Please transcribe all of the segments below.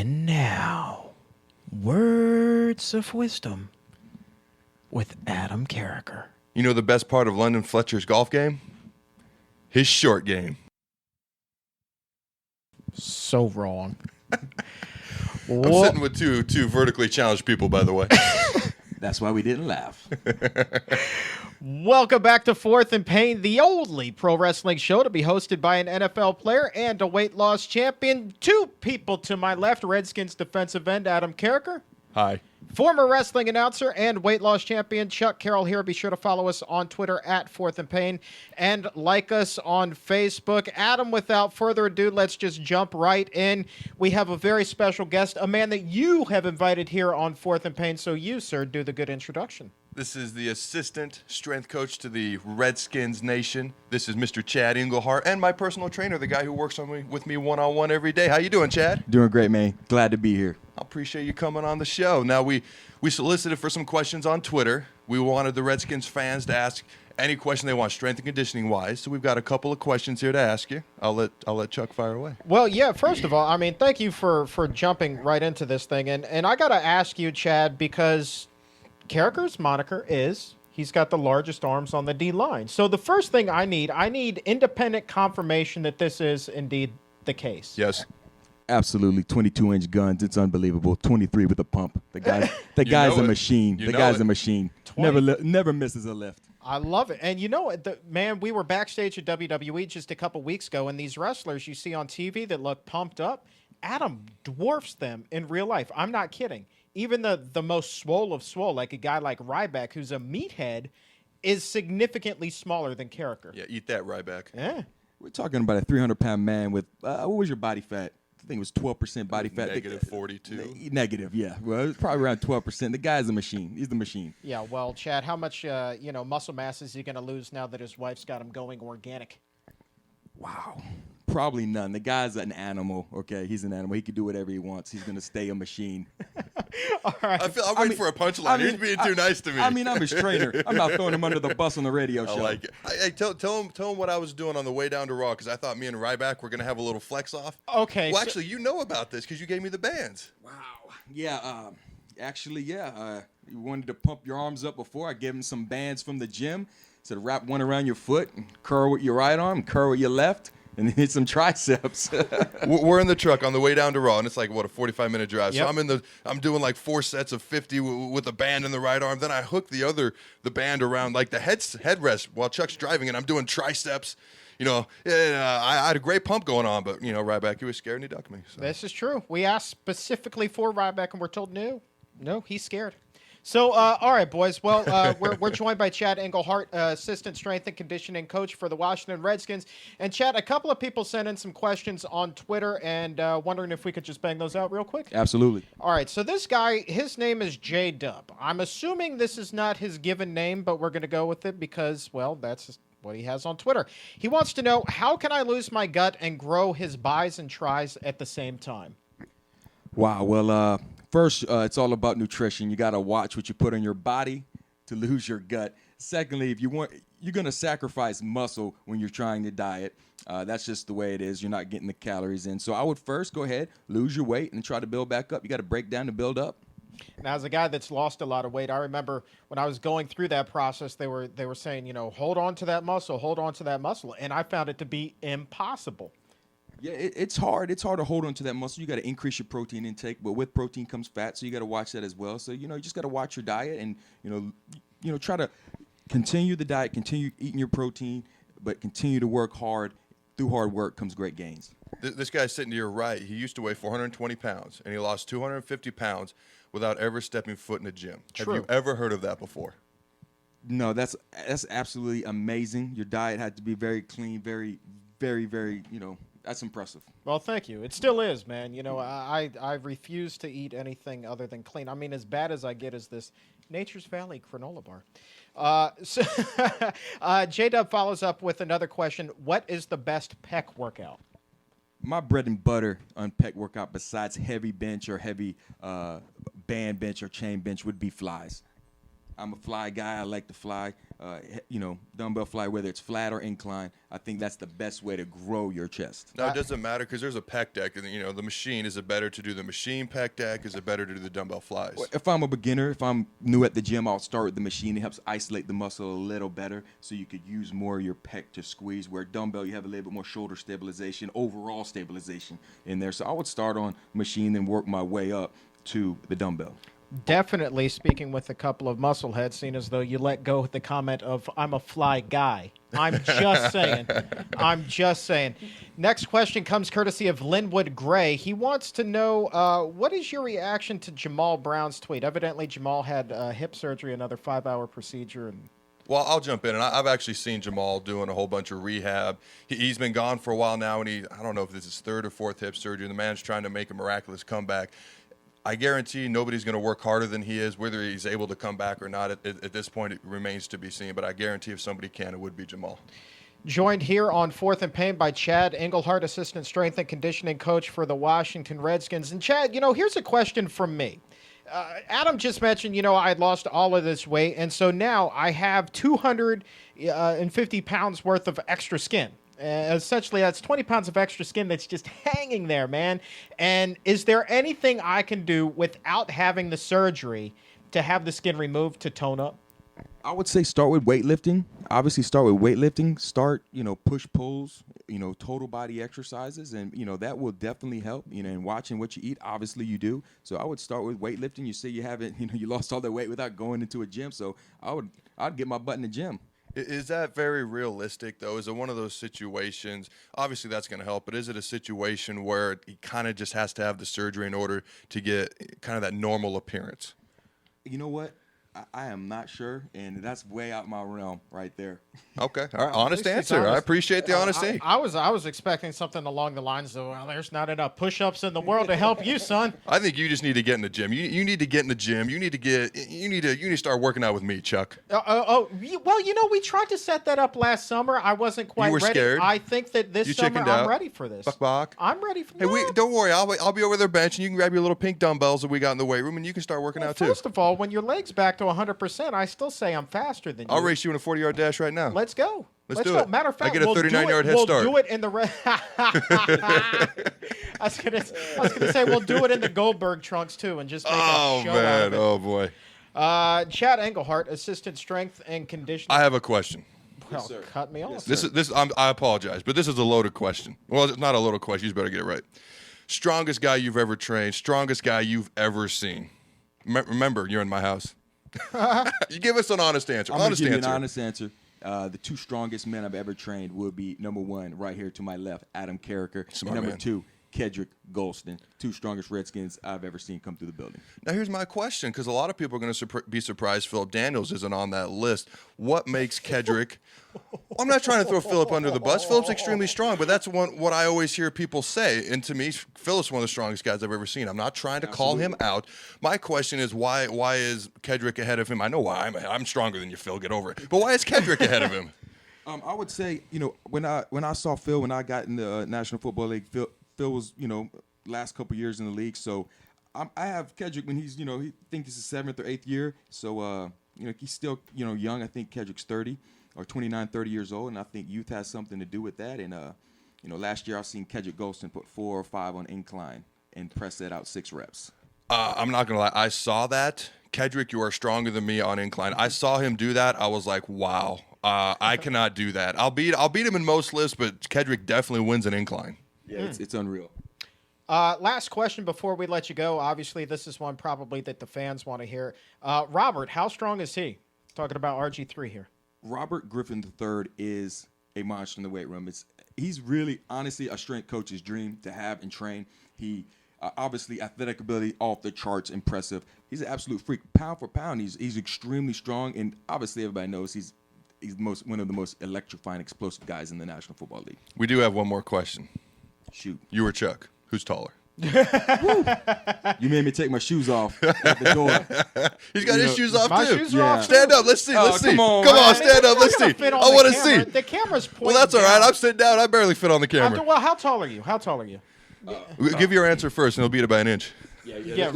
And now, words of wisdom with Adam Carriker. You know the best part of London Fletcher's golf game? His short game. So wrong. I'm sitting with two vertically challenged people, by the way. That's why we didn't laugh. Welcome back to Fourth and Pain, the only pro wrestling show to be hosted by an NFL player and a weight loss champion. Two people to my left, Redskins defensive end Adam Carriker. Hi. Former wrestling announcer and weight loss champion Chuck Carroll here. Be sure to follow us on Twitter at Fourth and Pain and like us on Facebook. Adam, without further ado, let's just jump right in. We have a very special guest, a man that you have invited here on Fourth and Pain. So you, sir, do the good introduction. This is the assistant strength coach to the Redskins nation. This is Mr. Chad Englehart and my personal trainer, the guy who works with me one-on-one every day. How you doing, Chad? Doing great, man. Glad to be here. I appreciate you coming on the show. Now, we solicited for some questions on Twitter. We wanted the Redskins fans to ask any question they want, strength and conditioning wise. So we've got a couple of questions here to ask you. I'll let Chuck fire away. Well, yeah, first of all, I mean, thank you for jumping right into this thing. And I got to ask you, Chad, because Carriker's moniker is he's got the largest arms on the D-line. So the first thing I need independent confirmation that this is indeed the case. Yes. Absolutely. 22-inch guns. It's unbelievable. 23 with a pump. The guy's a machine. The guy's a machine. Never misses a lift. I love it. And you know what, man, we were backstage at WWE just a couple weeks ago, and these wrestlers you see on TV that look pumped up, Adam dwarfs them in real life. I'm not kidding. Even the most swole of swole, like a guy like Ryback, who's a meathead, is significantly smaller than Carriker. Yeah, eat that, Ryback. Yeah. We're talking about a 300-pound man with, what was your body fat? I think it was 12% body fat. Negative 42. Negative, yeah. Well, it was probably around 12%. The guy's a machine. He's the machine. Yeah, well, Chad, how much muscle mass is he going to lose now that his wife's got him going organic? Wow. Probably none. The guy's an animal, okay? He's an animal. He can do whatever he wants. He's going to stay a machine. All right. I'm waiting for a punchline. He's being too nice to me. I mean, I'm his trainer. I'm not throwing him under the bus on the radio show. I like it. Hey, tell him what I was doing on the way down to Raw, because I thought me and Ryback were going to have a little flex off. Okay. Well, actually, you know about this because you gave me the bands. Wow. Yeah. You wanted to pump your arms up before. I gave him some bands from the gym. Said wrap one around your foot, and curl with your right arm, curl with your left, and hit some triceps. We're in the truck on the way down to Raw, and it's like, what, a 45-minute drive. Yep. So I'm doing like 4 sets of 50 with a band in the right arm. Then I hook the band around like the headrest while Chuck's driving, and I'm doing triceps. I had a great pump going on, but, Ryback, he was scared and he ducked me. So. This is true. We asked specifically for Ryback, and we're told no, he's scared. So, all right, boys. Well, we're joined by Chad Englehart, assistant strength and conditioning coach for the Washington Redskins. And Chad, a couple of people sent in some questions on Twitter, and wondering if we could just bang those out real quick. Absolutely. All right. So this guy, his name is J-Dub. I'm assuming this is not his given name, but we're going to go with it because, well, that's what he has on Twitter. He wants to know, how can I lose my gut and grow his bis and tris at the same time? Wow. Well, first, it's all about nutrition. You got to watch what you put on your body to lose your gut. Secondly, if you're going to sacrifice muscle when you're trying to diet. That's just the way it is. You're not getting the calories in. So I would first go ahead, lose your weight, and try to build back up. You got to break down to build up. Now, as a guy that's lost a lot of weight, I remember when I was going through that process, they were saying, hold on to that muscle, and I found it to be impossible. Yeah, it's hard. It's hard to hold on to that muscle. You got to increase your protein intake, but with protein comes fat, so you got to watch that as well. So you just got to watch your diet, and try to continue the diet, continue eating your protein, but continue to work hard. Through hard work comes great gains. This guy sitting to your right, he used to weigh 420 pounds, and he lost 250 pounds without ever stepping foot in a gym. True. Have you ever heard of that before? No, that's absolutely amazing. Your diet had to be very clean, very, very, very, that's impressive. Well, thank you. It still is, man. I refuse to eat anything other than clean. I mean, as bad as I get as this Nature's Valley granola bar. J-Dub follows up with another question. What is the best pec workout? My bread and butter on pec workout, besides heavy bench or heavy band bench or chain bench, would be flies. I'm a fly guy. I like to fly. Dumbbell fly, whether it's flat or incline. I think that's the best way to grow your chest. Now, it doesn't matter because there's a pec deck. And, the machine, is it better to do the machine pec deck? Is it better to do the dumbbell flies? If I'm a beginner, if I'm new at the gym, I'll start with the machine. It helps isolate the muscle a little better so you could use more of your pec to squeeze. Where dumbbell, you have a little bit more shoulder stabilization, overall stabilization in there. So I would start on machine and work my way up to the dumbbell. Definitely speaking with a couple of muscle heads, seeing as though you let go with the comment of "I'm a fly guy." I'm just saying. I'm just saying. Next question comes courtesy of Linwood Gray. He wants to know what is your reaction to Jamal Brown's tweet? Evidently, Jamal had hip surgery, another 5-hour procedure, and. Well, I'll jump in, and I've actually seen Jamal doing a whole bunch of rehab. He's been gone for a while now, and I don't know if this is third or fourth hip surgery. The man's trying to make a miraculous comeback. I guarantee nobody's going to work harder than he is. Whether he's able to come back or not, at this point, it remains to be seen. But I guarantee if somebody can, it would be Jamal. Joined here on Fourth and Pain by Chad Englehart, assistant strength and conditioning coach for the Washington Redskins. And Chad, here's a question from me. Adam just mentioned, I had lost all of this weight, and so now I have 250 pounds worth of extra skin. Essentially, that's 20 pounds of extra skin that's just hanging there, man. And is there anything I can do without having the surgery to have the skin removed to tone up? I would say start with weightlifting. Obviously, start with weightlifting. Start, push-pulls, total body exercises, and, that will definitely help. And watching what you eat, obviously you do. So I would start with weightlifting. You say you haven't, you lost all that weight without going into a gym. So I'd get my butt in the gym. Is that very realistic, though? Is it one of those situations? Obviously, that's going to help, but is it a situation where he kind of just has to have the surgery in order to get kind of that normal appearance? You know what? I am not sure, and that's way out my realm right there. Okay, all right, honest answer. I appreciate the honesty. I was expecting something along the lines of, well, there's not enough push-ups in the world to help you, son. I think you just need to get in the gym. You need to get in the gym. You need to start working out with me, Chuck. Well, we tried to set that up last summer. I wasn't quite ready. Scared. I think that this summer I'm ready for this. Bok. I'm ready for this. Hey, don't worry. I'll be over there bench, and you can grab your little pink dumbbells that we got in the weight room, and you can start working out too. First of all, when your leg's back to 100%, I still say I'm faster than you. I'll race you in a 40-yard dash right now. Let's go. Let's do it. Matter of fact, I get a 39-yard head start. We'll do it in the I was gonna say we'll do it in the Goldberg trunks too, and just make a show out of it. Oh boy. Chad Englehart, assistant strength and conditioning. I have a question. Well, cut me off. I apologize, but this is a loaded question. Well, it's not a loaded question. You better get it right. Strongest guy you've ever trained. Strongest guy you've ever seen. Remember, you're in my house. You give us an honest answer. I'm going to give you an honest answer. The two strongest men I've ever trained would be, number one, right here to my left, Adam Carriker. Smart number man. two, Kedrick Golston. Two strongest Redskins I've ever seen come through the building. Now, here's my question, because a lot of people are going to be surprised Philip Daniels isn't on that list. What makes Kedrick... I'm not trying to throw Philip under the bus. Philip's extremely strong, but that's what I always hear people say. And to me, Philip's one of the strongest guys I've ever seen. I'm not trying to call him out. My question is, why is Kedrick ahead of him? I know why. I'm stronger than you, Phil. Get over it. But why is Kedrick ahead of him? I would say, when I saw Phil, when I got in the National Football League, Phil was, last couple years in the league. So I have Kedrick when he's, he thinks it's his 7th or 8th year. So, he's still, young. I think Kedrick's 30 or 29, 30 years old. And I think youth has something to do with that. And, last year I've seen Kedrick Golston put 4 or 5 on incline and press that out 6 reps. I'm not going to lie. I saw that. Kedrick, you are stronger than me on incline. I saw him do that. I was like, wow, I cannot do that. I'll beat him in most lifts, but Kedrick definitely wins an incline. Yeah, it's unreal. Last question before we let you go. Obviously, this is one probably that the fans want to hear. Robert, how strong is he? Talking about RG3 here. Robert Griffin III is a monster in the weight room. He's really, honestly, a strength coach's dream to have and train. He obviously athletic ability off the charts, impressive. He's an absolute freak. Pound for pound, he's extremely strong, and obviously everybody knows he's one of the most electrifying, explosive guys in the National Football League. We do have one more question. Shoot. You or Chuck? Who's taller? You made me take my shoes off at the door. He's got his shoes off, my too. shoes are off, Stand up. Let's see. Let's see. Come on, stand up. Let's see. I want to see. The camera's pointing Well, that's all right. down. I'm sitting down. I barely fit on the camera. Well, how tall are you? Give your answer first, and it'll beat it by an inch. Yeah,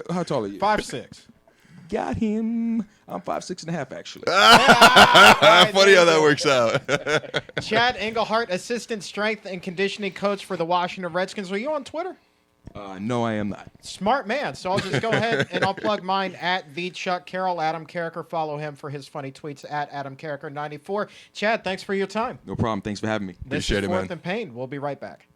How tall are you? 5'6". got him. I'm 5'6.5" actually. Funny how that works out. Chad Englehart, assistant strength and conditioning coach for the Washington Redskins. Are you on Twitter? No, I am not. Smart man. So I'll just go ahead and I'll plug mine at the Chuck Carroll. Adam Carriker. Follow him for his funny tweets at Adam Carriker 94. Chad, thanks for your time. No problem. Thanks for having me. This Appreciate is it, man. Fourth and Pain. We'll be right back.